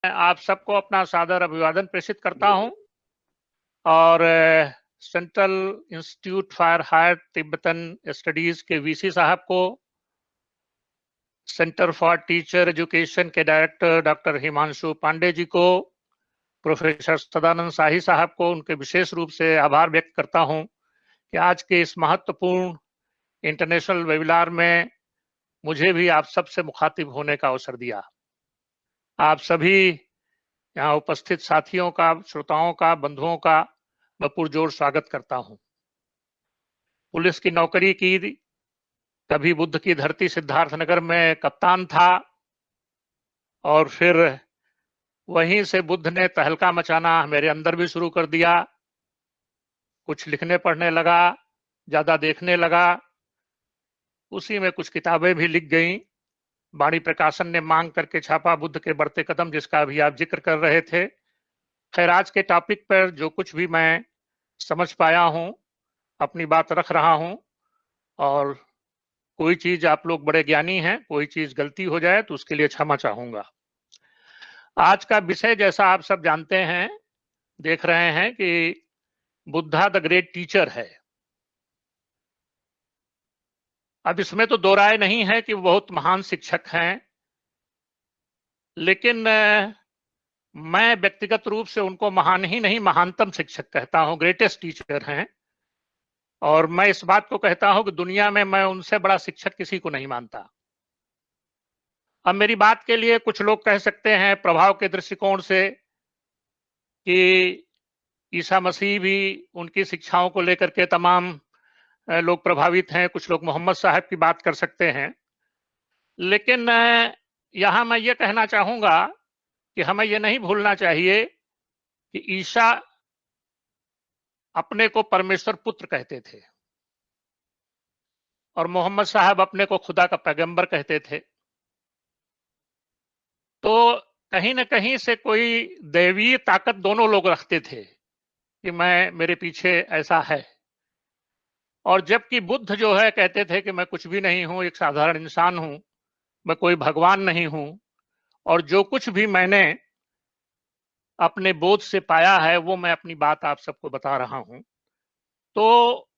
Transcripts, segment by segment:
आप सबको अपना सादर अभिवादन प्रेषित करता हूं और central institute for higher Tibetan studies के वीसी साहब को, सेंटर फॉर टीचर एजुकेशन के डायरेक्टर डॉक्टर हिमांशु पांडे जी को, प्रोफेसर सदानंद शाही साहब को उनके विशेष रूप से आभार व्यक्त करता हूं कि आज के इस महत्वपूर्ण इंटरनेशनल वेबिनार में मुझे भी आप सबसे मुखातिब होने का अवसर दिया। आप सभी यहाँ उपस्थित साथियों का, श्रोताओं का, बंधुओं का मैं पुरजोर स्वागत करता हूं। पुलिस की नौकरी की, कभी बुद्ध की धरती सिद्धार्थनगर में कप्तान था और फिर वहीं से बुद्ध ने तहलका मचाना मेरे अंदर भी शुरू कर दिया। कुछ लिखने पढ़ने लगा, ज्यादा देखने लगा, उसी में कुछ किताबें भी लिख गईं। वाणी प्रकाशन ने मांग करके छापा बुद्ध के बढ़ते कदम, जिसका अभी आप जिक्र कर रहे थे। खैर, आज के टॉपिक पर जो कुछ भी मैं समझ पाया हूं अपनी बात रख रहा हूं, और कोई चीज आप लोग बड़े ज्ञानी हैं, कोई चीज गलती हो जाए तो उसके लिए क्षमा चाहूंगा। आज का विषय जैसा आप सब जानते हैं, देख रहे हैं कि बुद्धा द ग्रेट टीचर है। अब इसमें तो दो राय नहीं है कि वो बहुत महान शिक्षक हैं, लेकिन मैं व्यक्तिगत रूप से उनको महान ही नहीं, महानतम शिक्षक कहता हूं, ग्रेटेस्ट टीचर हैं। और मैं इस बात को कहता हूं कि दुनिया में मैं उनसे बड़ा शिक्षक किसी को नहीं मानता। अब मेरी बात के लिए कुछ लोग कह सकते हैं प्रभाव के दृष्टिकोण से कि ईसा मसीह भी, उनकी शिक्षाओं को लेकर के तमाम लोग प्रभावित हैं। कुछ लोग मोहम्मद साहब की बात कर सकते हैं, लेकिन यहां मैं ये कहना चाहूंगा कि हमें ये नहीं भूलना चाहिए कि ईसा अपने को परमेश्वर पुत्र कहते थे और मोहम्मद साहब अपने को खुदा का पैगंबर कहते थे। तो कहीं ना कहीं से कोई दैवीय ताकत दोनों लोग रखते थे कि मेरे पीछे ऐसा है। और जबकि बुद्ध जो है कहते थे कि मैं कुछ भी नहीं हूं, एक साधारण इंसान हूं, मैं कोई भगवान नहीं हूं, और जो कुछ भी मैंने अपने बोध से पाया है वो मैं अपनी बात आप सबको बता रहा हूं। तो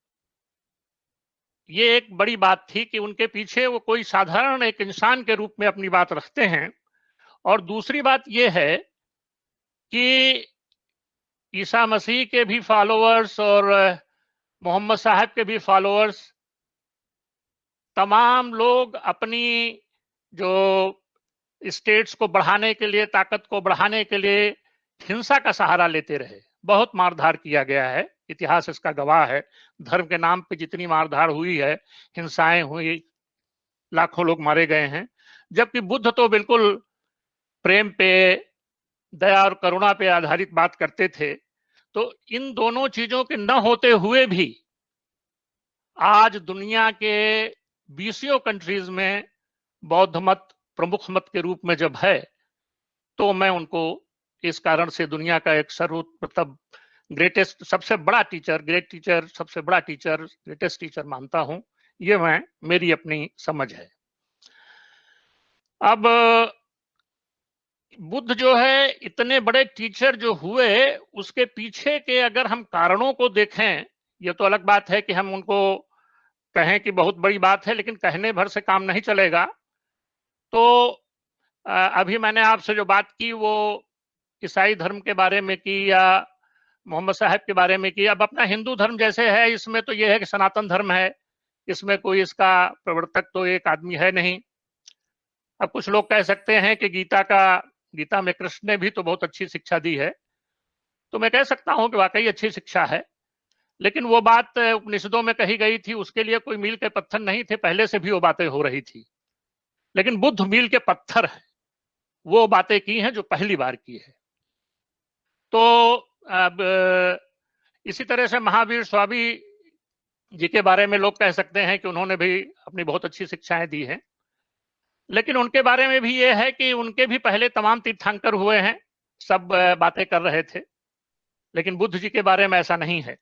ये एक बड़ी बात थी कि उनके पीछे वो कोई साधारण एक इंसान के रूप में अपनी बात रखते हैं। और दूसरी बात ये है कि ईसा मसीह के भी फॉलोअर्स और मोहम्मद साहब के भी फॉलोअर्स, तमाम लोग अपनी जो स्टेट्स को बढ़ाने के लिए, ताकत को बढ़ाने के लिए हिंसा का सहारा लेते रहे। बहुत मारधाड़ किया गया है, इतिहास इसका गवाह है। धर्म के नाम पे जितनी मारधाड़ हुई है, हिंसाएं हुई, लाखों लोग मारे गए हैं। जबकि बुद्ध तो बिल्कुल प्रेम पे, दया और करुणा पे आधारित बात करते थे। तो इन दोनों चीजों के न होते हुए भी आज दुनिया के 20 कंट्रीज में बौद्ध मत प्रमुख मत के रूप में जब है, तो मैं उनको इस कारण से दुनिया का एक सर्वप्रथम ग्रेटेस्ट, सबसे बड़ा टीचर, ग्रेट टीचर, सबसे बड़ा टीचर, ग्रेटेस्ट टीचर मानता हूं। ये मेरी अपनी समझ है। अब बुद्ध जो है इतने बड़े टीचर जो हुए, उसके पीछे के अगर हम कारणों को देखें, ये तो अलग बात है कि हम उनको कहें कि बहुत बड़ी बात है, लेकिन कहने भर से काम नहीं चलेगा। तो अभी मैंने आपसे जो बात की वो ईसाई धर्म के बारे में की या मोहम्मद साहब के बारे में की। अब अपना हिंदू धर्म जैसे है, इसमें तो यह है कि सनातन धर्म है, इसमें कोई इसका प्रवर्तक तो एक आदमी है नहीं। अब कुछ लोग कह सकते हैं कि गीता में कृष्ण ने भी तो बहुत अच्छी शिक्षा दी है, तो मैं कह सकता हूं कि वाकई अच्छी शिक्षा है। लेकिन वो बात उपनिषदों में कही गई थी, उसके लिए कोई मील के पत्थर नहीं थे, पहले से भी वो बातें हो रही थी। लेकिन बुद्ध मील के पत्थर है, वो बातें की हैं जो पहली बार की है। तो अब इसी तरह से महावीर स्वामी जी के बारे में लोग कह सकते हैं कि उन्होंने भी अपनी बहुत अच्छी शिक्षाएं दी हैं, लेकिन उनके बारे में भी ये है कि उनके भी पहले तमाम तीर्थंकर हुए हैं, सब बातें कर रहे थे। लेकिन बुद्ध जी के बारे में ऐसा नहीं है।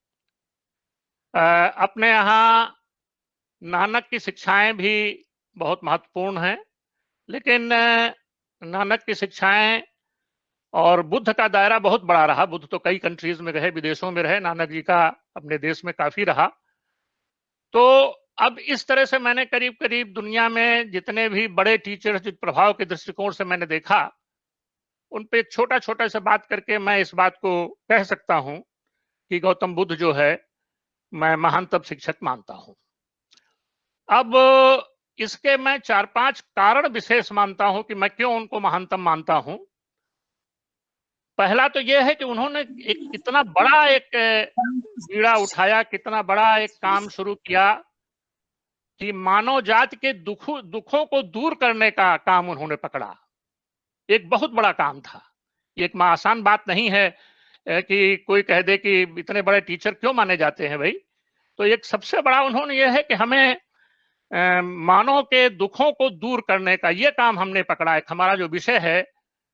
अपने यहाँ नानक की शिक्षाएं भी बहुत महत्वपूर्ण हैं, लेकिन नानक की शिक्षाएं और बुद्ध का दायरा बहुत बड़ा रहा। बुद्ध तो कई कंट्रीज में रहे, विदेशों में रहे, नानक जी का अपने देश में काफी रहा। तो अब इस तरह से मैंने करीब करीब दुनिया में जितने भी बड़े टीचर्स जिस प्रभाव के दृष्टिकोण से मैंने देखा, उन पे एक छोटा छोटा सा बात करके मैं इस बात को कह सकता हूं कि गौतम बुद्ध जो है, मैं महानतम शिक्षक मानता हूं। अब इसके मैं 4-5 कारण विशेष मानता हूं कि मैं क्यों उनको महानतम मानता हूं। पहला तो यह है कि उन्होंने एक कितना बड़ा एक बीड़ा उठाया, कितना बड़ा एक काम शुरू किया कि मानव जाति के दुखों को दूर करने का काम उन्होंने पकड़ा। एक बहुत बड़ा काम था। एक आसान बात नहीं है कि कोई कह दे कि इतने बड़े टीचर क्यों माने जाते हैं भाई। तो एक सबसे बड़ा उन्होंने ये है कि हमें मानव के दुखों को दूर करने का ये काम हमने पकड़ा है। हमारा जो विषय है,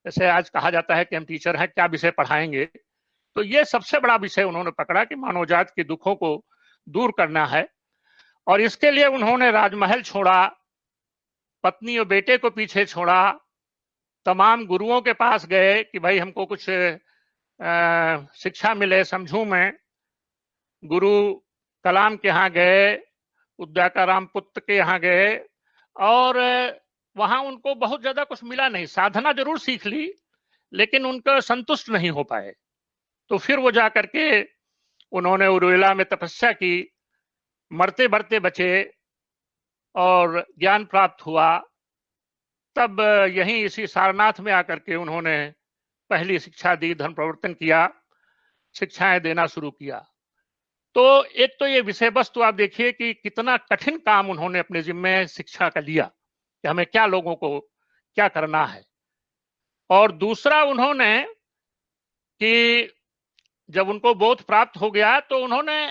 जैसे आज कहा जाता है कि हम टीचर हैं, क्या विषय पढ़ाएंगे, तो ये सबसे बड़ा विषय उन्होंने पकड़ा कि मानव जाति के दुखों को दूर करना है। और इसके लिए उन्होंने राजमहल छोड़ा, पत्नी और बेटे को पीछे छोड़ा, तमाम गुरुओं के पास गए कि भाई हमको कुछ शिक्षा मिले, समझूं मैं। गुरु कलाम के यहाँ गए, उद्दाकाराम पुत्र के यहाँ गए, और वहां उनको बहुत ज्यादा कुछ मिला नहीं। साधना जरूर सीख ली, लेकिन उनका संतुष्ट नहीं हो पाए। तो फिर वो जा करके उन्होंने उरुवेला में तपस्या की, मरते मरते बचे और ज्ञान प्राप्त हुआ। तब यहीं इसी सारनाथ में आकर के उन्होंने पहली शिक्षा दी, धर्म प्रवर्तन किया, शिक्षाएं देना शुरू किया। तो एक तो ये विषय वस्तु आप देखिए कि कितना कठिन काम उन्होंने अपने जिम्मे शिक्षा का लिया कि हमें क्या लोगों को क्या करना है। और दूसरा उन्होंने कि जब उनको बोध प्राप्त हो गया तो उन्होंने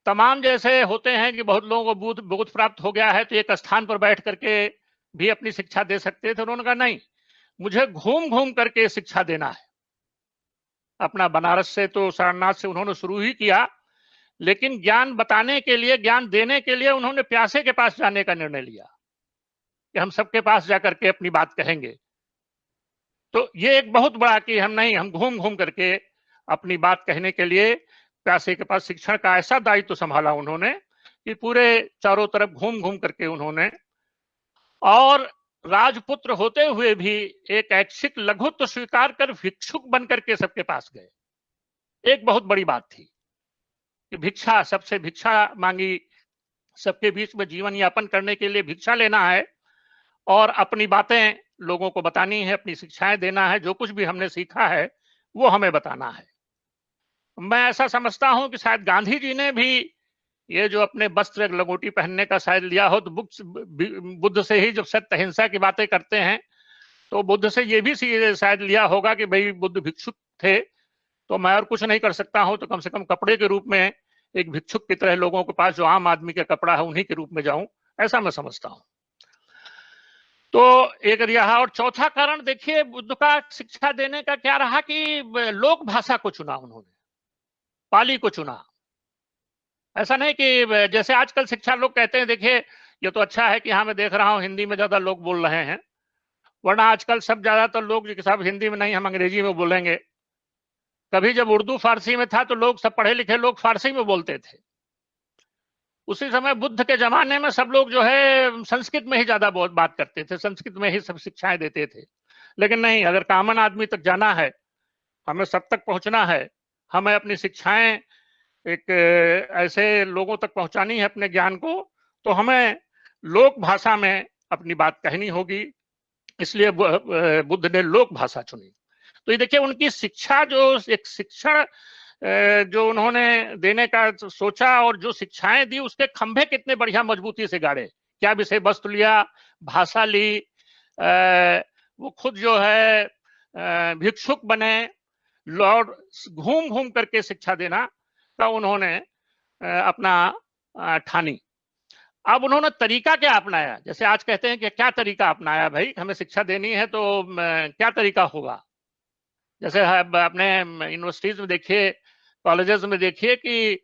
तमाम, जैसे होते हैं कि बहुत लोगों को बोध प्राप्त हो गया है तो एक स्थान पर बैठ करके भी अपनी शिक्षा दे सकते थे। उन्होंने कहा नहीं, मुझे घूम घूम करके शिक्षा देना है। अपना बनारस से तो सारनाथ से उन्होंने शुरू ही किया, लेकिन ज्ञान बताने के लिए, ज्ञान देने के लिए उन्होंने प्यासे के पास जाने का निर्णय लिया कि हम सबके पास जाकर के अपनी बात कहेंगे। तो ये एक बहुत बड़ा कि हम घूम घूम करके अपनी बात कहने के लिए प्यासे के पास शिक्षण का ऐसा दायित्व संभाला उन्होंने कि पूरे चारों तरफ घूम घूम करके उन्होंने, और राजपुत्र होते हुए भी एक ऐच्छिक लघुत्व स्वीकार कर भिक्षुक बन करके सबके पास गए। एक बहुत बड़ी बात थी कि भिक्षा, सबसे भिक्षा मांगी, सबके बीच में जीवन यापन करने के लिए भिक्षा लेना है और अपनी बातें लोगों को बतानी है, अपनी शिक्षाएं देना है, जो कुछ भी हमने सीखा है वो हमें बताना है। मैं ऐसा समझता हूं कि शायद गांधी जी ने भी ये जो अपने वस्त्र लंगोटी पहनने का शायद लिया हो, तो बुद्ध से ही जब सत्य अहिंसा की बातें करते हैं तो बुद्ध से ये भी शायद लिया होगा कि भाई बुद्ध भिक्षुक थे, तो मैं और कुछ नहीं कर सकता हूं, तो कम से कम कपड़े के रूप में एक भिक्षुक की तरह लोगों के पास जो आम आदमी का कपड़ा है उन्हीं के रूप में जाऊं, ऐसा मैं समझता हूं। तो एक रहा। और चौथा कारण देखिए बुद्ध का शिक्षा देने का क्या रहा कि लोक भाषा को चुना उन्होंने, पाली को चुना। ऐसा नहीं कि जैसे आजकल शिक्षा लोग कहते हैं, देखिए ये तो अच्छा है कि हाँ मैं देख रहा हूं हिंदी में ज्यादा लोग बोल रहे हैं, वरना आजकल सब ज्यादातर लोग जो साहब हिंदी में नहीं, हम अंग्रेजी में बोलेंगे। कभी जब उर्दू फारसी में था तो लोग, सब पढ़े लिखे लोग फारसी में बोलते थे। उसी समय बुद्ध के जमाने में सब लोग जो है संस्कृत में ही ज्यादा बहुत बात करते थे, संस्कृत में ही सब शिक्षाएं देते थे। लेकिन नहीं, अगर कॉमन आदमी तक जाना है, हमें सब तक पहुंचना है, हमें अपनी शिक्षाएं एक ऐसे लोगों तक पहुंचानी है अपने ज्ञान को, तो हमें लोक भाषा में अपनी बात कहनी होगी। इसलिए बुद्ध ने लोक भाषा चुनी। तो ये देखिए उनकी शिक्षा, जो एक शिक्षण जो उन्होंने देने का सोचा और जो शिक्षाएं दी, उसके खंभे कितने बढ़िया मजबूती से गाड़े। क्या विषय वस्तु लिया, भाषा ली, वो खुद जो है भिक्षुक बने, लॉर्ड घूम घूम करके शिक्षा देना का उन्होंने अपना ठानी। अब उन्होंने तरीका क्या अपनाया, जैसे आज कहते हैं कि क्या तरीका अपनाया भाई, हमें शिक्षा देनी है तो क्या तरीका होगा। जैसे अपने यूनिवर्सिटीज में देखिए, कॉलेजेस में देखिए कि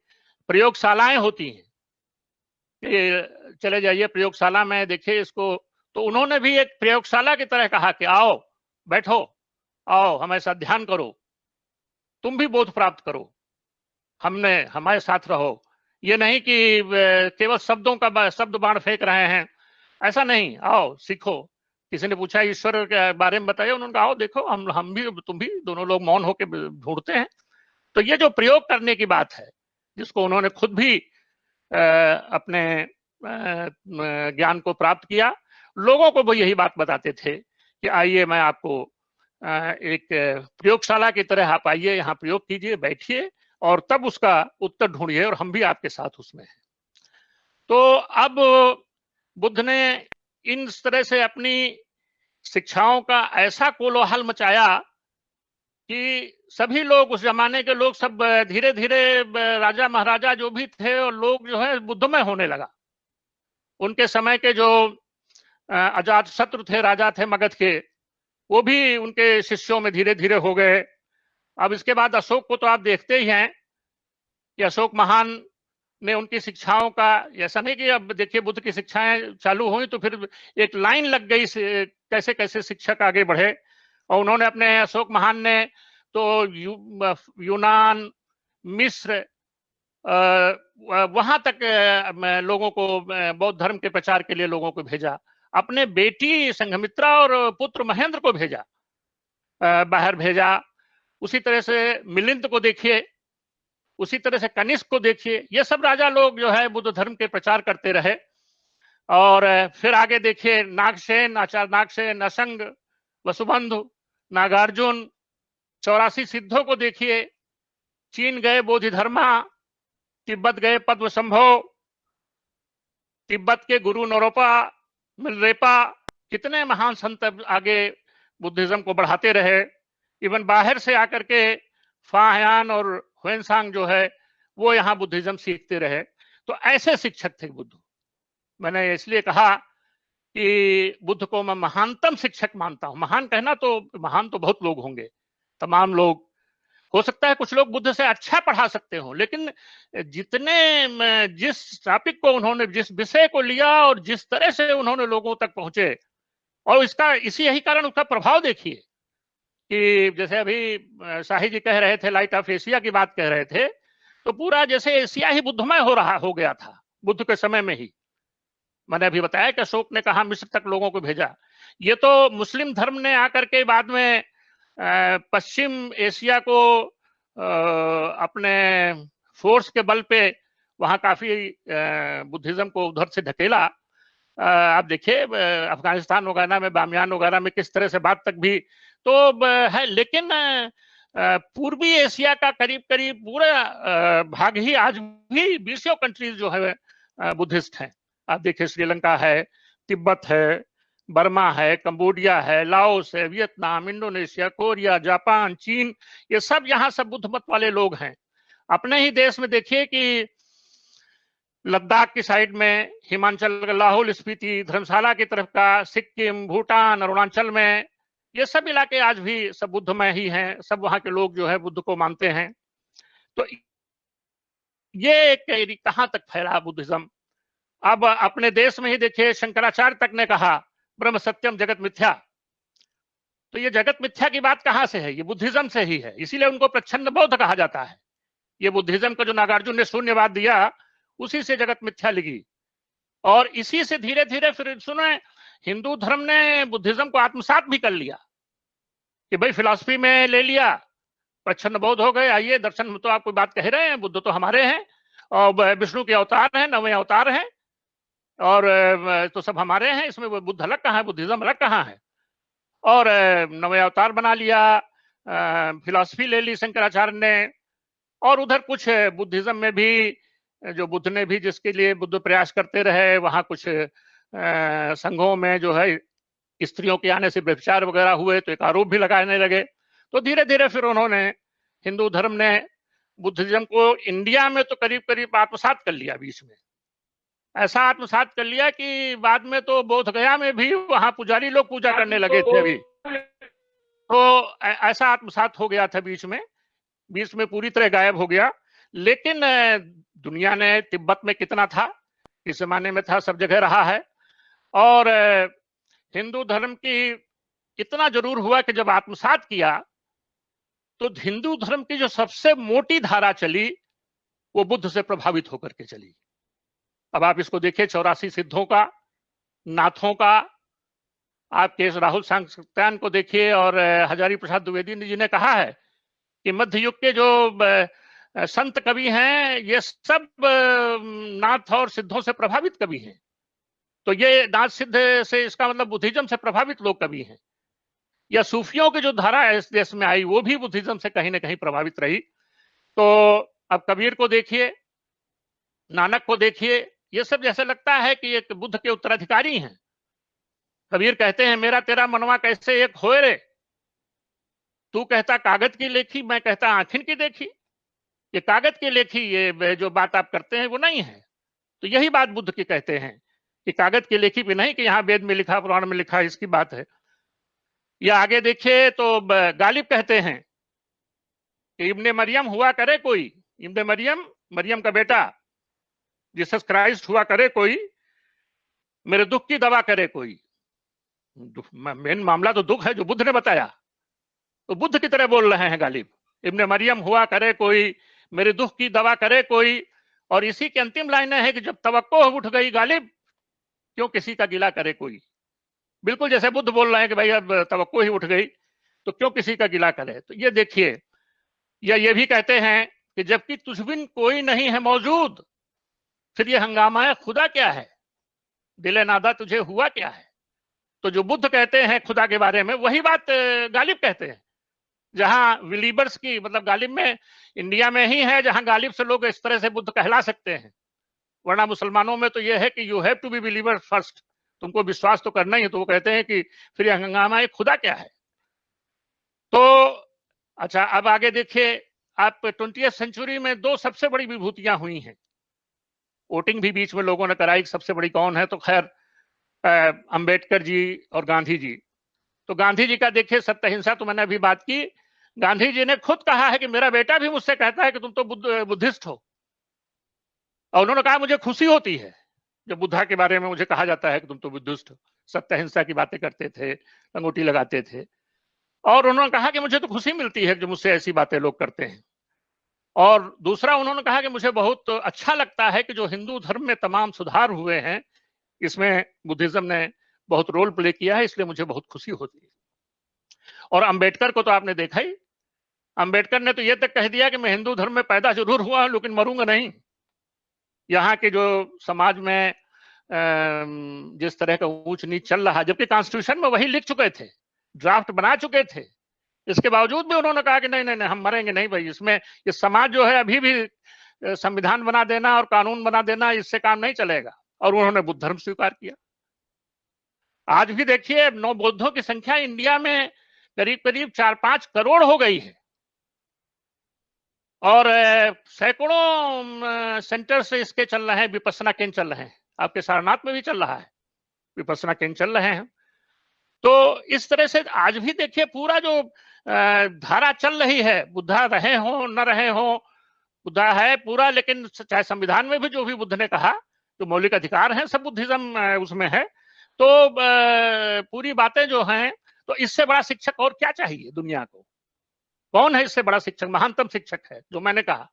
प्रयोगशालाएं होती हैं कि चले जाइए प्रयोगशाला में देखिए इसको। तो उन्होंने भी एक प्रयोगशाला की तरह कहा कि आओ बैठो आओ हमारे साथ ध्यान करो, तुम भी बोध प्राप्त करो, हमारे साथ रहो। ये नहीं कि केवल शब्द बाण फेंक रहे हैं, ऐसा नहीं, आओ सीखो। किसी ने पूछा ईश्वर के बारे में बताइए, उन्होंने कहा आओ देखो, हम भी तुम भी, दोनों लोग मौन होकर ढूंढते हैं। तो ये जो प्रयोग करने की बात है, जिसको उन्होंने खुद भी अपने ज्ञान को प्राप्त किया, लोगों को वो यही बात बताते थे कि आइए मैं आपको एक प्रयोगशाला की तरह, आप आइए यहाँ प्रयोग कीजिए, बैठिए और तब उसका उत्तर ढूंढिए, और हम भी आपके साथ उसमें हैं। तो अब बुद्ध ने इन तरह से अपनी शिक्षाओं का ऐसा कोलाहल मचाया कि सभी लोग, उस जमाने के लोग सब धीरे धीरे, राजा महाराजा जो भी थे और लोग जो है बुद्धमय होने लगा। उनके समय के जो अजात शत्रु थे, राजा थे मगध के, वो भी उनके शिष्यों में धीरे धीरे हो गए। अब इसके बाद अशोक को तो आप देखते ही हैं कि अशोक महान ने उनकी शिक्षाओं का, ऐसा नहीं कि अब देखिए बुद्ध की शिक्षाएं चालू हुई तो फिर एक लाइन लग गई कैसे कैसे शिक्षक आगे बढ़े, और उन्होंने अपने, अशोक महान ने तो यूनान, मिस्र, वहां तक लोगों को, बौद्ध धर्म के प्रचार के लिए लोगों को भेजा। अपने बेटी संघमित्रा और पुत्र महेंद्र को भेजा, बाहर भेजा। उसी तरह से मिलिंद को देखिए, उसी तरह से कनिष्क को देखिए, ये सब राजा लोग जो है बुद्ध धर्म के प्रचार करते रहे। और फिर आगे देखिए नागसेन, आचार्य नागसेन, असंग, वसुबंधु, नागार्जुन, 84 सिद्धों को देखिए। चीन गए बोधिधर्मा, तिब्बत गए पद्म संभव, तिब्बत के गुरु नरोपा, मिलरेपा, कितने महान संत आगे बुद्धिज्म को बढ़ाते रहे। इवन बाहर से आकर के फाहयान और हुएनसांग जो है वो यहाँ बुद्धिज्म सीखते रहे। तो ऐसे शिक्षक थे बुद्ध। मैंने इसलिए कहा कि बुद्ध को मैं महानतम शिक्षक मानता हूं। महान कहना तो, महान तो बहुत लोग होंगे, तमाम लोग, हो सकता है कुछ लोग बुद्ध से अच्छा पढ़ा सकते हो, लेकिन जिस टॉपिक को उन्होंने, जिस विषय को लिया और जिस तरह से उन्होंने लोगों तक पहुंचे, और इसका यही कारण, उसका प्रभाव देखिए कि जैसे अभी शाही जी कह रहे थे, लाइट ऑफ एशिया की बात कह रहे थे, तो पूरा जैसे एशिया ही बुद्धमय हो गया था बुद्ध के समय में ही। मैंने अभी बताया कि अशोक ने कहा मिस्र तक लोगों को भेजा। ये तो मुस्लिम धर्म ने आकर के बाद में पश्चिम एशिया को अपने फोर्स के बल पे वहां काफी बुद्धिज्म को उधर से ढकेला। आप देखिए अफगानिस्तान वगैरह में, बामियान वगैरह में किस तरह से बात तक भी तो है। लेकिन पूर्वी एशिया का करीब करीब पूरा भाग ही आज भी 20 कंट्रीज जो है बुद्धिस्ट हैं। आप देखिए श्रीलंका है, तिब्बत है, बर्मा है, कंबोडिया है, लाओस है, वियतनाम, इंडोनेशिया, कोरिया, जापान, चीन, ये सब यहाँ सब बुद्ध मत वाले लोग हैं। अपने ही देश में देखिए कि लद्दाख की साइड में, हिमाचल, लाहौल स्पीति, धर्मशाला की तरफ का, सिक्किम, भूटान, अरुणाचल में, ये सब इलाके आज भी सब बुद्धमय ही हैं। सब वहां के लोग जो है बुद्ध को मानते हैं। तो ये कहां तक फैला बुद्धिज्म। अब अपने देश में ही देखिए शंकराचार्य तक ने कहा ब्रह्म सत्यम जगत मिथ्या। तो ये जगत मिथ्या की बात कहां से है? ये बुद्धिज्म से ही है। इसीलिए उनको प्रच्छन्न बौद्ध कहा जाता है। ये बुद्धिज्म का जो नागार्जुन ने शून्यवाद दिया, उसी से जगत मिथ्या लिखी, और इसी से धीरे धीरे फिर सुने हिंदू धर्म ने बुद्धिज्म को आत्मसात भी कर लिया कि भाई फिलॉसफी में ले लिया, प्रच्छन्न बौद्ध हो गए। आइए दर्शन में तो आप कोई बात कह रहे हैं, बुद्ध तो हमारे हैं और विष्णु के अवतार हैं, 9वें अवतार हैं, और तो सब हमारे हैं, इसमें बुद्ध अलग कहाँ है, बुद्धिज्म अलग कहाँ है। और 9वें अवतार बना लिया, फिलॉसफी ले ली शंकराचार्य ने। और उधर कुछ बुद्धिज्म में भी जो बुद्ध ने भी, जिसके लिए बुद्ध प्रयास करते रहे, वहां कुछ संघों में जो है स्त्रियों के आने से व्यभिचार वगैरह हुए, तो एक आरोप भी लगाने लगे। तो धीरे धीरे फिर उन्होंने, हिंदू धर्म ने बुद्धिज्म को इंडिया में तो करीब करीब आत्मसात कर लिया। बीच में ऐसा आत्मसात कर लिया कि बाद में तो बोध गया में भी वहां पुजारी लोग पूजा करने लगे थे अभी। तो ऐसा आत्मसात हो गया था बीच में पूरी तरह गायब हो गया। लेकिन दुनिया ने, तिब्बत में कितना था, इस जमाने में था, सब जगह रहा है। और हिंदू धर्म की इतना जरूर हुआ कि जब आत्मसात किया तो हिंदू धर्म की जो सबसे मोटी धारा चली वो बुद्ध से प्रभावित होकर के चली। अब आप इसको देखिए, 84 सिद्धों का, नाथों का, आप केस राहुल सांकृत्यायन को देखिए, और हजारी प्रसाद द्विवेदी जी ने कहा है कि मध्य युग के जो संत कवि हैं ये सब नाथ और सिद्धों से प्रभावित कवि हैं। तो ये नाथ सिद्ध से, इसका मतलब बुद्धिज्म से प्रभावित लोग कवि हैं। या सूफियों की जो धारा इस देश में आई वो भी बुद्धिज्म से कहीं ना कहीं प्रभावित रही। तो अब कबीर को देखिए, नानक को देखिए, ये सब जैसे लगता है कि एक बुद्ध के उत्तराधिकारी हैं। कबीर कहते हैं, मेरा तेरा मनवा कैसे एक होए रे, तू कहता कागज की लेखी, मैं कहता आंखिन की देखी। ये कागज की लेखी, ये जो बात आप करते हैं वो नहीं है। तो यही बात बुद्ध की कहते हैं कि कागज की लेखी पे नहीं कि यहाँ वेद में लिखा, पुराण में लिखा, इसकी बात है। या आगे देखिए तो गालिब कहते हैं कि इब्ने मरियम हुआ करे कोई, इब्ने मरियम, मरियम का बेटा जीसस क्राइस्ट हुआ करे कोई, मेरे दुख की दवा करे कोई। मेन मामला तो दुख है जो बुद्ध ने बताया, तो बुद्ध की तरह बोल रहे हैं गालिब। इब्ने मरियम हुआ करे कोई, मेरे दुख की दवा करे कोई। और इसी की अंतिम लाइनें है कि जब तवक्को उठ गई गालिब, क्यों किसी का गिला करे कोई। बिल्कुल जैसे बुद्ध बोल रहे हैं कि भाई अब तवक्को ही उठ गई तो क्यों किसी का गिला करे। तो ये देखिए, या ये भी कहते हैं कि जबकि तुझ बिन कोई नहीं है मौजूद, फिर ये हंगामा है खुदा क्या है, दिले नादा तुझे हुआ क्या है। तो जो बुद्ध कहते हैं खुदा के बारे में, वही बात गालिब कहते हैं। जहां बिलीवर्स की, मतलब गालिब में, इंडिया में ही है जहां गालिब से लोग इस तरह से बुद्ध कहला सकते हैं। वरना मुसलमानों में तो यह है कि you have to be believer first, तुमको विश्वास तो करना ही है। तो वो कहते हैं कि फिर यह हंगामा है खुदा क्या है। तो अच्छा, अब आगे देखिए आप, 20वीं सेंचुरी में दो सबसे बड़ी विभूतियां हुई हैं। वोटिंग भी बीच में लोगों ने कराई, सबसे बड़ी कौन है, तो खैर अंबेडकर जी और गांधी जी। तो गांधी जी का देखिए, सत्य अहिंसा तो मैंने अभी बात की। गांधी जी ने खुद कहा है कि मेरा बेटा भी मुझसे कहता है कि तुम तो बुद्धिस्ट हो, और उन्होंने कहा मुझे खुशी होती है जब बुद्धा के बारे में मुझे कहा जाता है कि तुम तो बुद्धिस्ट हो। सत्य अहिंसा की बातें करते थे, अंगूठी लगाते थे, और उन्होंने कहा कि मुझे तो खुशी मिलती है कि मुझसे ऐसी बातें लोग करते हैं। और दूसरा उन्होंने कहा कि मुझे बहुत अच्छा लगता है कि जो हिंदू धर्म में तमाम सुधार हुए हैं, इसमें बुद्धिज्म ने बहुत रोल प्ले किया है, इसलिए मुझे बहुत खुशी होती है। और अंबेडकर को तो आपने देखा ही, अंबेडकर ने तो यह तक कह दिया कि मैं हिंदू धर्म में पैदा जरूर हुआ लेकिन मरूंगा नहीं। यहाँ के जो समाज में जिस तरह का ऊंच नीच चल रहा, जबकि कॉन्स्टिट्यूशन में वही लिख चुके थे, ड्राफ्ट बना चुके थे, इसके बावजूद भी उन्होंने कहा कि नहीं नहीं नहीं, हम मरेंगे नहीं भाई, इसमें ये समाज जो है अभी भी संविधान बना देना और कानून बना देना, इससे काम नहीं चलेगा। और उन्होंने बुद्ध धर्म स्वीकार किया। आज भी देखिए, नौ बौद्धों की संख्या इंडिया में करीब करीब 4-5 करोड़ हो गई है, और सैकड़ों सेंटर से इसके चल रहे हैं, विपස්සना केंद्र चल रहे हैं। आपके सारनाथ में भी चल रहा है, विपස්සना केंद्र चल रहे हैं। तो इस तरह से आज भी देखिए पूरा जो धारा चल रही है, बुद्धा रहे हो न रहे हो, बुद्धा है पूरा। लेकिन चाहे संविधान में भी जो भी बुद्ध ने कहा, जो मौलिक अधिकार हैं, सब बुद्धिज्म उसमें है। तो पूरी बातें जो हैं, तो इससे बड़ा शिक्षक और क्या चाहिए दुनिया को। कौन है इससे बड़ा शिक्षक, महानतम शिक्षक है जो मैंने कहा।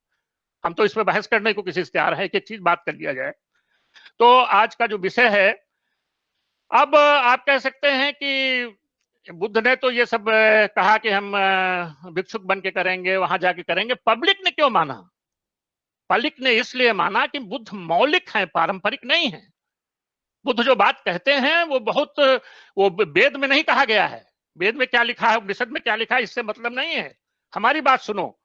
हम तो इसमें बहस करने को किसी से तैयार है, एक चीज बात कर लिया जाए। तो आज का जो विषय है, अब आप कह सकते हैं कि बुद्ध ने तो ये सब कहा कि हम भिक्षुक बन के करेंगे, वहां जाके करेंगे। पब्लिक ने क्यों माना? पब्लिक ने इसलिए माना कि बुद्ध मौलिक है, पारंपरिक नहीं है। बुद्ध जो बात कहते हैं वो बहुत, वो वेद में नहीं कहा गया है। वेद में क्या लिखा है, उपनिषद में क्या लिखा है, इससे मतलब नहीं है। हमारी बात सुनो,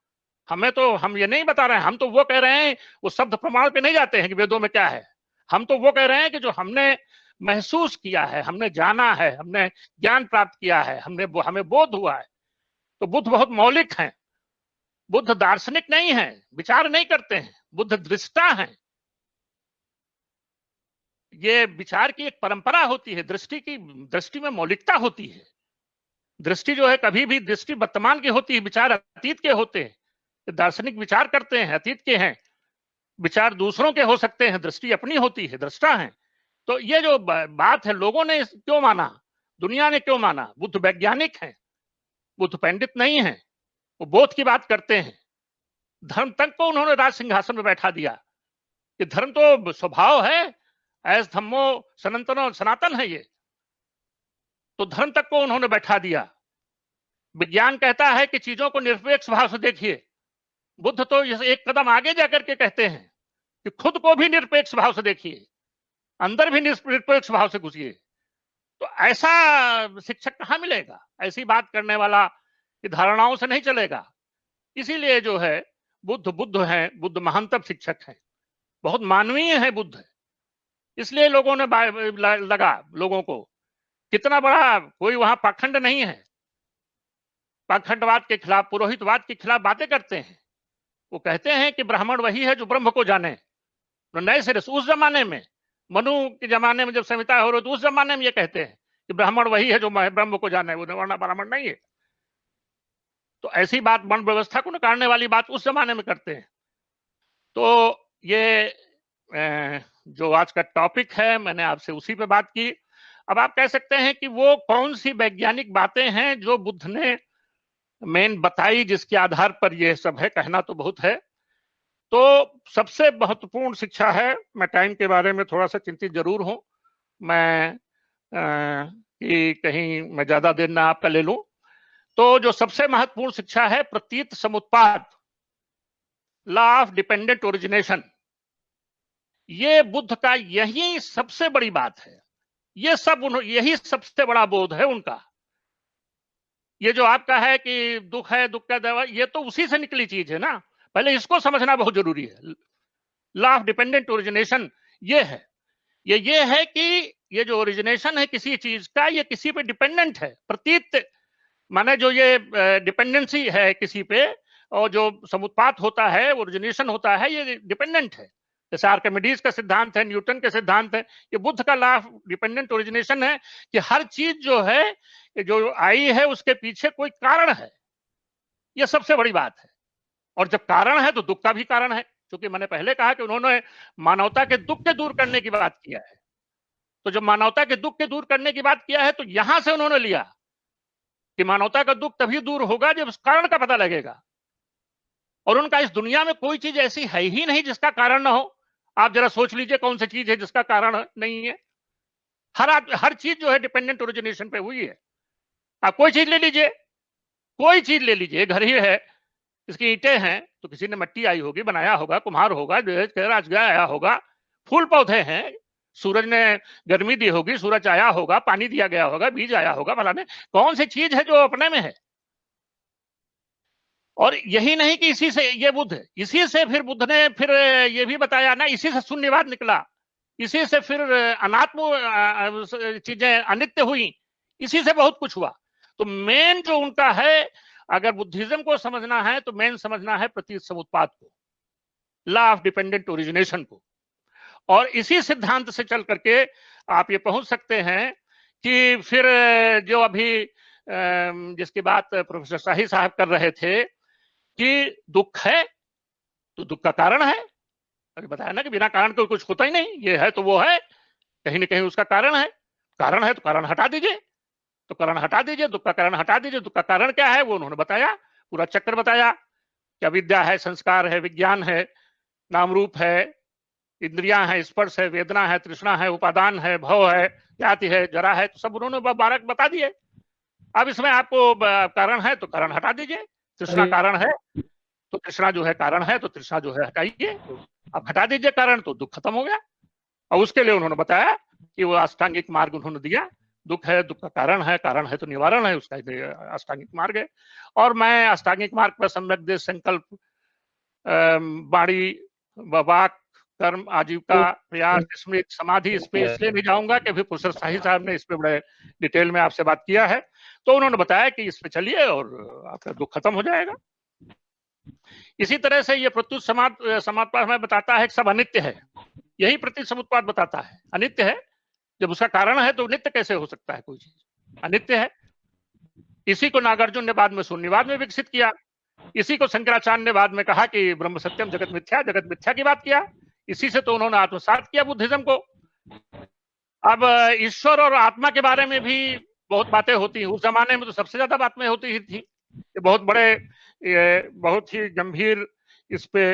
हमें तो, हम ये नहीं बता रहे हैं, हम तो वो कह रहे हैं, वो शब्द प्रमाण पे नहीं जाते हैं कि वेदों में क्या है। हम तो वो कह रहे हैं कि जो हमने महसूस किया है, हमने जाना है, हमने ज्ञान प्राप्त किया है, हमें बोध हुआ है। तो बुद्ध बहुत मौलिक हैं। बुद्ध दार्शनिक नहीं है, विचार नहीं करते हैं, बुद्ध दृष्टा हैं। ये विचार की एक परंपरा होती है, दृष्टि में मौलिकता होती है। दृष्टि जो है कभी भी, दृष्टि वर्तमान की होती है, विचार अतीत के होते हैं। दार्शनिक विचार करते हैं, अतीत के हैं। विचार दूसरों के हो सकते हैं, दृष्टि अपनी होती है, दृष्टा है। तो ये जो बात है, लोगों ने क्यों माना? दुनिया ने क्यों माना? बुद्ध वैज्ञानिक हैं, बुद्ध पंडित नहीं हैं, वो बोध की बात करते हैं। धर्म तक को उन्होंने राज सिंहासन में बैठा दिया कि धर्म तो स्वभाव है, ऐस धम्मो सनातनो, सनातन है ये, तो धर्म तक को उन्होंने बैठा दिया। विज्ञान कहता है कि चीजों को निरपेक्ष भाव से देखिए, बुद्ध तो एक कदम आगे जाकर के कहते हैं कि खुद को भी निरपेक्ष भाव से देखिए, अंदर भी निरपेक्ष भाव से घुसिए। तो ऐसा शिक्षक कहां मिलेगा? ऐसी बात करने वाला धारणाओं से नहीं चलेगा। इसीलिए जो है बुद्ध हैं, बुद्ध महानतम शिक्षक हैं, बहुत मानवीय है बुद्ध। इसलिए लोगों ने लगा लोगों को, कितना बड़ा कोई वहां पाखंड नहीं है, पाखंडवाद के खिलाफ, पुरोहितवाद के खिलाफ बातें करते हैं। वो कहते हैं कि ब्राह्मण वही है जो ब्रह्म को जाने। तो नए सिरे से उस जमाने में, मनु के जमाने में जब संहिता हो रही तो उस जमाने में ये कहते हैं कि ब्राह्मण वही है जो ब्रह्म को जाने, वो वरना ब्राह्मण नहीं है। तो ऐसी बात, वर्ण व्यवस्था को नकारने वाली बात उस जमाने में करते हैं। तो ये जो आज का टॉपिक है, मैंने आपसे उसी पे बात की। अब आप कह सकते हैं कि वो कौन सी वैज्ञानिक बातें हैं जो बुद्ध ने मेन बताई, जिसके आधार पर ये सब है। कहना तो बहुत है। तो सबसे महत्वपूर्ण शिक्षा है, मैं टाइम के बारे में थोड़ा सा चिंतित जरूर हूं मैं कि कहीं मैं ज्यादा देर ना आपका ले लूं। तो जो सबसे महत्वपूर्ण शिक्षा है, प्रतीत समुत्पाद, लॉ ऑफ डिपेंडेंट ओरिजिनेशन, ये बुद्ध का यही सबसे बड़ी बात है। ये सब यही सबसे बड़ा बोध है उनका। ये जो आपका है कि दुख है, दुख का दवा, ये तो उसी से निकली चीज है ना। पहले इसको समझना बहुत जरूरी है। लॉ ऑफ डिपेंडेंट ओरिजिनेशन ये है, ये है कि ये जो ओरिजिनेशन है किसी चीज का, ये किसी पे डिपेंडेंट है। प्रतीत माने जो ये डिपेंडेंसी है किसी पे, और जो समुत्पात होता है, ओरिजिनेशन होता है, ये डिपेंडेंट है। जैसे आर्किमिडीज का सिद्धांत है, न्यूटन के सिद्धांत है, ये बुद्ध का लॉ ऑफ डिपेंडेंट ओरिजिनेशन है कि हर चीज जो है, जो आई है, उसके पीछे कोई कारण है। ये सबसे बड़ी बात है। और जब कारण है तो दुख का भी कारण है, क्योंकि मैंने पहले कहा कि उन्होंने मानवता के दुख के दूर करने की बात किया है। तो जब मानवता के दुख के दूर करने की बात किया है, तो यहां से उन्होंने लिया कि मानवता का दुख तभी दूर होगा जब उस कारण का पता लगेगा। और उनका इस दुनिया में कोई चीज ऐसी है ही नहीं जिसका कारण ना हो। आप जरा सोच लीजिए कौन सी चीज है जिसका कारण नहीं है। हर चीज जो है डिपेंडेंट ओरिजिनेशन पे हुई है। आप कोई चीज ले लीजिए, कोई चीज ले लीजिए, घर ही है, इसकी ईंटें हैं तो किसी ने मिट्टी आई होगी, बनाया होगा, कुम्हार होगा, आया होगा। फूल पौधे हैं, सूरज ने गर्मी दी होगी, सूरज आया होगा, पानी दिया गया होगा, बीज आया होगा, फलाने। कौन सी चीज है जो अपने में है? और यही नहीं कि इसी से ये बुद्ध, इसी से फिर बुद्ध ने फिर ये भी बताया ना, इसी से शून्यवाद निकला, इसी से फिर अनात्म चीजें अनित्य हुई, इसी से बहुत कुछ हुआ। तो मेन जो उनका है, अगर बुद्धिज्म को समझना है तो मेन समझना है प्रतीत समुत्पाद को, लॉ ऑफ डिपेंडेंट ओरिजिनेशन को। और इसी सिद्धांत से चल करके आप ये पहुंच सकते हैं कि फिर जो अभी जिसकी बात प्रोफेसर शाही साहब कर रहे थे कि दुख है तो दुख का कारण है। अभी बताया ना कि बिना कारण कोई कुछ होता ही नहीं, ये है तो वो है, कहीं ना कहीं उसका कारण है। कारण है तो कारण हटा दीजिए, तो कारण हटा दीजिए, दुख का कारण हटा दीजिए। दुख का कारण क्या है वो उन्होंने बताया, पूरा चक्कर बताया कि अविद्या है, संस्कार है, विज्ञान है, नाम रूप है, इंद्रियां है, स्पर्श है, वेदना है, तृष्णा है, उपादान है, भव है, जाति है, जरा है, तो सब उन्होंने 12 बता दिए। अब इसमें आपको कारण है तो कारण हटा दीजिए, तृष्णा कारण है तो तृष्णा जो है कारण है, तो तृष्णा जो है हटाइए, अब हटा दीजिए कारण, तो दुख खत्म हो गया। और उसके लिए उन्होंने बताया कि वो अष्टांगिक मार्ग उन्होंने दिया। दुख है, दुख का कारण है तो निवारण है, उसका अष्टांगिक मार्ग है। और मैं अष्टांगिक मार्ग पर सम्यक देश, संकल्प, वाणी, वाक, कर्म, आजीविका, प्रयास, स्मृति, समाधि, इस पे इसलिए नहीं जाऊंगा कि प्रोफेसर शाही साहब ने इस पे बड़े डिटेल में आपसे बात किया है। तो उन्होंने बताया कि इस पे चलिए और आपका दुख खत्म हो जाएगा। इसी तरह से ये प्रत्युत समात्पाद में बताता है कि सब अनित्य है। यही प्रत्युत समुत्पाद बताता है अनित्य है। जब उसका कारण है तो नित्य कैसे हो सकता है? कोई चीज अनित्य है। इसी को नागार्जुन ने बाद में शून्यवाद में विकसित किया। इसी को शंकराचार्य ने बाद में कहा कि ब्रह्म सत्यम जगत मिथ्या की बात किया। इसी से तो उन्होंने आत्मसात किया बुद्धिज्म को। अब ईश्वर और आत्मा के बारे में भी बहुत बातें होती हैं, उस जमाने में तो सबसे ज्यादा बातें होती ही थी। ये बहुत बड़े, ये बहुत ही गंभीर, इस पे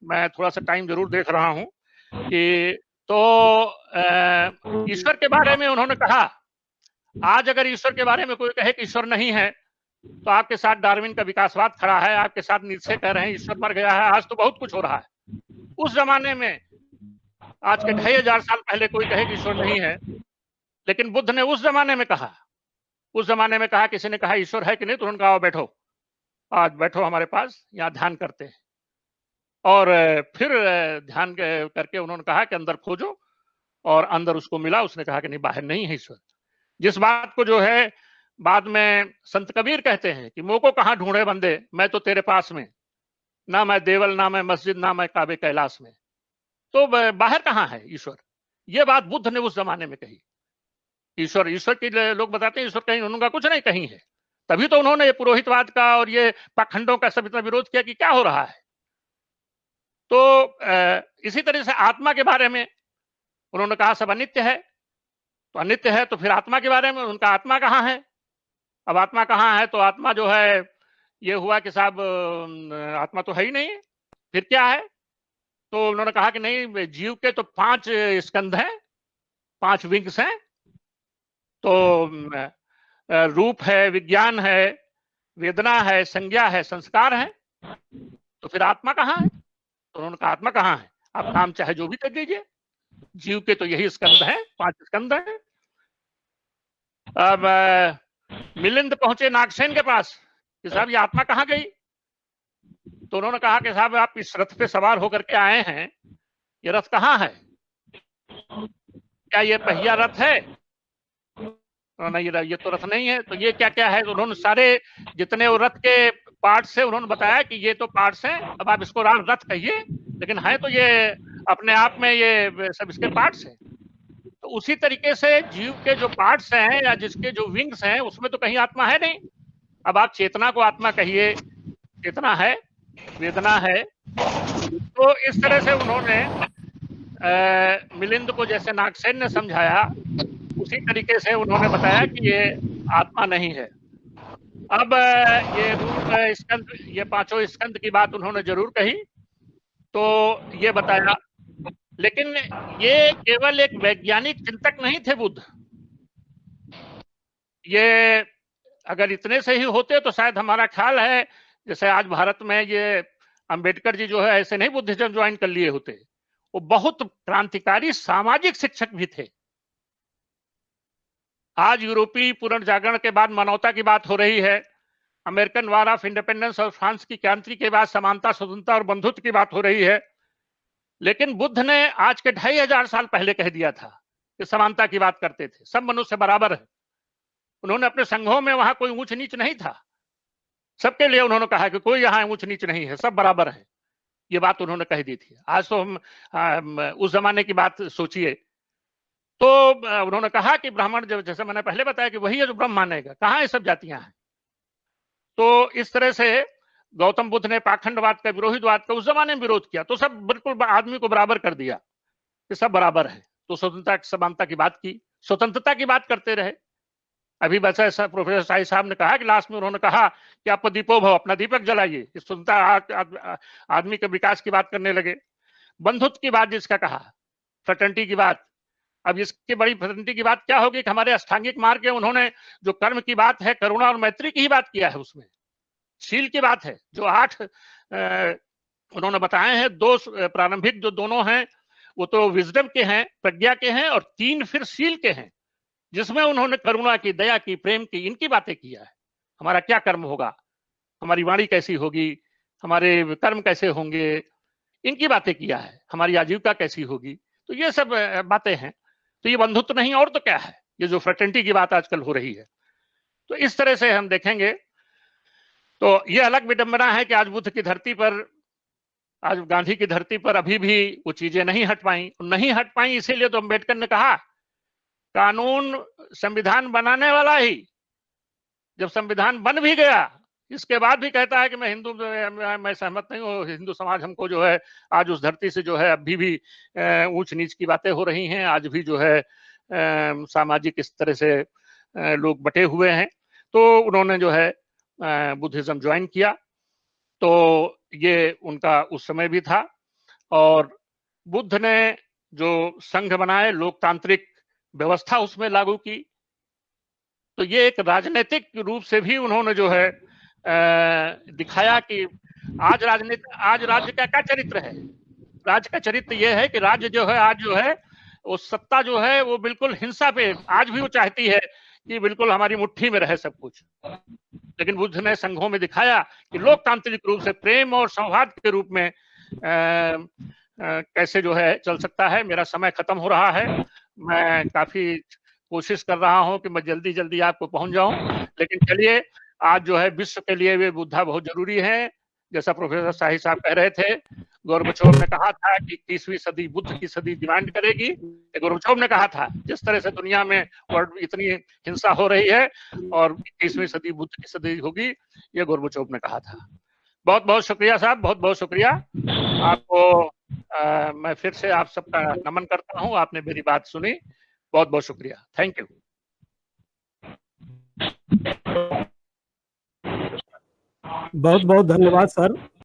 मैं थोड़ा सा टाइम जरूर देख रहा हूं कि तो ईश्वर के बारे में उन्होंने कहा, आज अगर ईश्वर के बारे में कोई कहे कि ईश्वर नहीं है, तो आपके साथ डार्विन का विकासवाद खड़ा है, आपके साथ नीत्शे कह रहे हैं ईश्वर मर गया है। आज तो बहुत कुछ हो रहा है। उस जमाने में, आज के 2500 साल पहले कोई कहे कि ईश्वर नहीं है, लेकिन बुद्ध ने उस जमाने में कहा, उस जमाने में कहा, किसी ने कहा ईश्वर है कि नहीं, तो उन्होंने कहा बैठो, आज बैठो हमारे पास, यहाँ ध्यान करते हैं। और फिर ध्यान करके उन्होंने कहा कि अंदर खोजो, और अंदर उसको मिला, उसने कहा कि नहीं, बाहर नहीं है ईश्वर। जिस बात को जो है बाद में संत कबीर कहते हैं कि मोको कहाँ ढूंढे बंदे, मैं तो तेरे पास में, ना मैं देवल, ना मैं मस्जिद, ना मैं काबे कैलाश में। तो बाहर कहाँ है ईश्वर? ये बात बुद्ध ने उस जमाने में कही। ईश्वर, ईश्वर के लोग बताते हैं ईश्वर कहीं, उनका कुछ नहीं कहीं है। तभी तो उन्होंने ये पुरोहितवाद का और ये पाखंडों का सब इतना विरोध किया कि क्या हो रहा है। तो इसी तरह से आत्मा के बारे में उन्होंने कहा सब अनित्य है, तो अनित्य है तो फिर आत्मा के बारे में उनका आत्मा कहाँ है? अब आत्मा कहाँ है, तो आत्मा जो है ये हुआ कि साहब आत्मा तो है ही नहीं, फिर क्या है? तो उन्होंने कहा कि नहीं, जीव के तो 5 स्कंध हैं, 5 विंग्स हैं। तो रूप है, विज्ञान है, वेदना है, संज्ञा है, संस्कार है, तो फिर आत्मा कहाँ है? तो उन्होंने कहा आत्मा कहाँ है, आप नाम चाहे जो भी कर दीजिए, जीव के तो यही स्कंध है, 5 स्कंध है। अब मिलिंद पहुंचे नागसेन के पास कि साहब ये आत्मा कहाँ गई? तो उन्होंने कहा कि साहब आप इस रथ पे सवार होकर के आए हैं, ये रथ कहाँ है? क्या ये पहिया रथ है? नहीं, ये तो रथ नहीं है। तो ये क्या क्या है? तो उन्होंने सारे जितने वो रथ के पार्ट्स है उन्होंने बताया कि ये तो पार्ट्स हैं, अब आप इसको रथ कहिए, लेकिन है तो ये अपने आप में ये सब इसके पार्ट्स हैं। तो उसी तरीके से जीव के जो पार्ट्स हैं या जिसके जो विंग्स हैं उसमें तो कहीं आत्मा है नहीं। अब आप चेतना को आत्मा कहिए, चेतना है, वेदना है। तो इस तरह से उन्होंने मिलिंद को जैसे नागसेन ने समझाया, उसी तरीके से उन्होंने बताया कि ये आत्मा नहीं है। अब ये रूप स्कंद, ये 5 स्कंद की बात उन्होंने जरूर कही, तो ये बताया। लेकिन ये केवल एक वैज्ञानिक चिंतक नहीं थे बुद्ध। ये अगर इतने से ही होते तो शायद हमारा ख्याल है जैसे आज भारत में ये अंबेडकर जी जो है ऐसे नहीं बुद्धिज्म ज्वाइन कर लिए होते। वो बहुत क्रांतिकारी सामाजिक शिक्षक भी थे। आज यूरोपीय पुनर्जागरण के बाद मानवता की बात हो रही है, अमेरिकन वार ऑफ इंडिपेंडेंस और फ्रांस की क्रांति के बाद समानता, स्वतंत्रता और बंधुत्व की बात हो रही है। लेकिन बुद्ध ने आज के 2500 साल पहले कह दिया था कि समानता की बात करते थे, सब मनुष्य बराबर है। उन्होंने अपने संघों में वहां कोई ऊंच नीच नहीं था, सबके लिए उन्होंने कहा कि कोई यहाँ ऊंच नीच नहीं है, सब बराबर है। ये बात उन्होंने कह दी थी। आज तो हम उस जमाने की बात सोचिए। तो उन्होंने कहा कि ब्राह्मण, जैसे मैंने पहले बताया कि वही है जो ब्रह्म मानेगा, कहाँ ये सब जातियां हैं। तो इस तरह से गौतम बुद्ध ने पाखंडवाद का, विरोहीवाद का उस जमाने में विरोध किया, तो सब बिल्कुल आदमी को बराबर कर दिया कि सब बराबर है। तो स्वतंत्रता समानता की बात की, स्वतंत्रता की बात करते रहे। अभी वैसा प्रोफेसर शाही साहब ने कहा कि लास्ट में उन्होंने कहा कि आप दीपो भव, अपना दीपक जलाइए। स्वतंत्रता, आदमी के विकास की बात करने लगे। बंधुत्व की बात जिसका कहा, फ्रेटर्निटी की बात। अब इसकी बड़ी फ्रेटर्निटी की बात क्या होगी कि हमारे अष्टांगिक मार्ग के उन्होंने जो कर्म की बात है, करुणा और मैत्री की ही बात किया है। उसमें शील की बात है, जो 8 उन्होंने बताए हैं। 2 प्रारंभिक जो दोनों हैं वो तो विजडम के हैं, प्रज्ञा के हैं, और 3 फिर शील के हैं, जिसमें उन्होंने करुणा की, दया की, प्रेम की, इनकी बातें किया है। हमारा क्या कर्म होगा, हमारी वाणी कैसी होगी, हमारे कर्म कैसे होंगे, इनकी बातें किया है। हमारी आजीविका कैसी होगी, तो ये सब बातें हैं। तो ये बंधुत्व नहीं और तो क्या है, ये जो फ्रेटर्निटी की बात आजकल हो रही है। तो इस तरह से हम देखेंगे तो ये अलग विडंबना है कि आज बुद्ध की धरती पर, आज गांधी की धरती पर अभी भी वो चीजें नहीं हट पाई। इसीलिए तो अम्बेडकर ने कहा कानून संविधान बनाने वाला ही जब संविधान बन भी गया, इसके बाद भी कहता है कि मैं हिंदू, मैं सहमत नहीं हूँ, हिंदू समाज हमको जो है आज उस धरती से जो है अभी भी ऊंच नीच की बातें हो रही हैं। आज भी जो है सामाजिक इस तरह से लोग बटे हुए हैं, तो उन्होंने जो है बुद्धिज्म ज्वाइन किया। तो ये उनका उस समय भी था। और बुद्ध ने जो संघ बनाए, लोकतांत्रिक व्यवस्था उसमें लागू की, तो ये एक राजनीतिक रूप से भी उन्होंने जो है दिखाया कि आज राज्य का क्या चरित्र है। राज्य का चरित्र ये है कि राज्य जो है आज जो है वो सत्ता जो है वो बिल्कुल हिंसा पे आज भी वो चाहती है कि बिल्कुल हमारी मुट्ठी में रहे सब कुछ। लेकिन बुद्ध ने संघों में दिखाया कि लोकतांत्रिक रूप से प्रेम और सौहार्द के रूप में कैसे जो है चल सकता है। मेरा समय खत्म हो रहा है, मैं काफी कोशिश कर रहा हूं कि मैं जल्दी जल्दी आपको पहुंच जाऊं, लेकिन चलिए, आज जो है विश्व के लिए वे बुद्धा बहुत जरूरी है। जैसा प्रोफेसर शाही साहब कह रहे थे, गोर्बचोव ने कहा था कि 21वीं सदी बुद्ध की सदी डिमांड करेगी। गोर्बचोव ने कहा था जिस तरह से दुनिया में इतनी हिंसा हो रही है और 21वीं सदी बुद्ध की सदी होगी, ये गोर्बचोव ने कहा था। बहुत बहुत शुक्रिया साहब, बहुत बहुत शुक्रिया आपको। मैं फिर से आप सबका नमन करता हूं, आपने मेरी बात सुनी, बहुत बहुत शुक्रिया, थैंक यू। बहुत बहुत धन्यवाद सर।